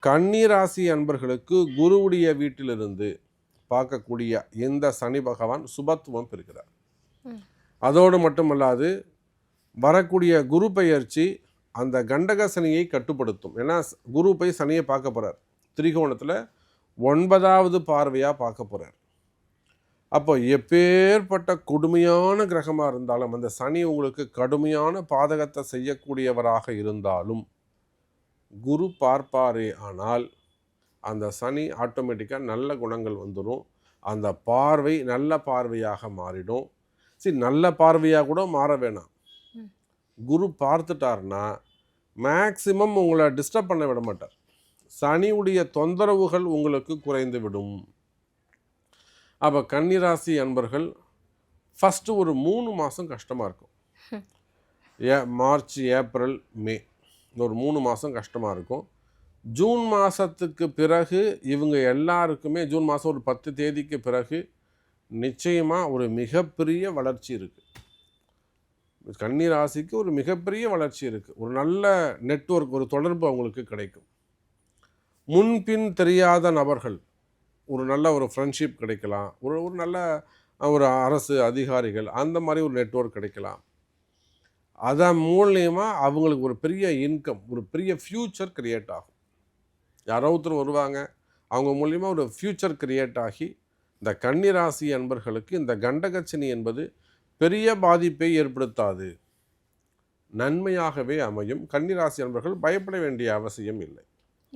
கன்னி ராசி அன்பர்களுக்கு குருவுடைய வீட்டிலிருந்து பார்க்கக்கூடிய இந்த சனி பகவான் சுபத்துவம் பெறுகிறார். அதோடு மட்டுமல்லாது வரக்கூடிய குரு பெயர்ச்சி அந்த கண்டக சனியை கட்டுப்படுத்தும். ஏன்னா குரு போய் சனியை பார்க்க போகிறார், திரிகோணத்தில் 9வது பார்வையாக பார்க்க போகிறார். அப்போ எப்பேற்பட்ட கொடுமையான கிரகமாக இருந்தாலும் அந்த சனி உங்களுக்கு கடுமையான பாதகத்தை செய்யக்கூடியவராக இருந்தாலும் குரு பார்ப்பாரே ஆனால் அந்த சனி ஆட்டோமேட்டிக்காக நல்ல குணங்கள் வந்துடும். அந்த பார்வை நல்ல பார்வையாக மாறிடும். சரி, நல்ல பார்வையாக கூட மாற வேணாம். குரு பார்த்துட்டார்னா மேக்சிமம் உங்களை டிஸ்டர்ப் பண்ண விட மாட்டார். சனியுடைய தொந்தரவுகள் உங்களுக்கு குறைந்து விடும். அப்போ கன்னிராசி அன்பர்கள் ஃபஸ்ட்டு ஒரு 3 மாதம் கஷ்டமாக இருக்கும். மார்ச், ஏப்ரல், மே ஒரு 3 மாதம் கஷ்டமாக இருக்கும். ஜூன் மாதத்துக்கு பிறகு இவங்க எல்லாருக்குமே ஜூன் மாதம் ஒரு 10 தேதிக்கு பிறகு நிச்சயமாக ஒரு மிகப்பெரிய வளர்ச்சி இருக்குது. கன்னி ராசிக்கு ஒரு மிகப்பெரிய வளர்ச்சி இருக்குது. ஒரு நல்ல நெட்வொர்க், ஒரு தொடர்பு அவங்களுக்கு கிடைக்கும். முன்பின் தெரியாத நபர்கள், ஒரு நல்ல ஒரு ஃப்ரெண்ட்ஷிப் கிடைக்கலாம். ஒரு நல்ல ஒரு அரசு அதிகாரிகள், அந்த மாதிரி ஒரு நெட்வொர்க் கிடைக்கலாம். அதன் மூலியமாக அவங்களுக்கு ஒரு பெரிய இன்கம், ஒரு பெரிய ஃப்யூச்சர் கிரியேட் ஆகும். யாரோ ஒருத்தர் வருவாங்க, அவங்க மூலியமாக ஒரு ஃப்யூச்சர் கிரியேட் ஆகி இந்த கன்னிராசி அன்பர்களுக்கு இந்த கண்டகச்சனி என்பது பெரிய பாதிப்பை ஏற்படுத்தாது, நன்மையாகவே அமையும். கன்னிராசி அன்பர்கள் பயப்பட வேண்டிய அவசியம் இல்லை.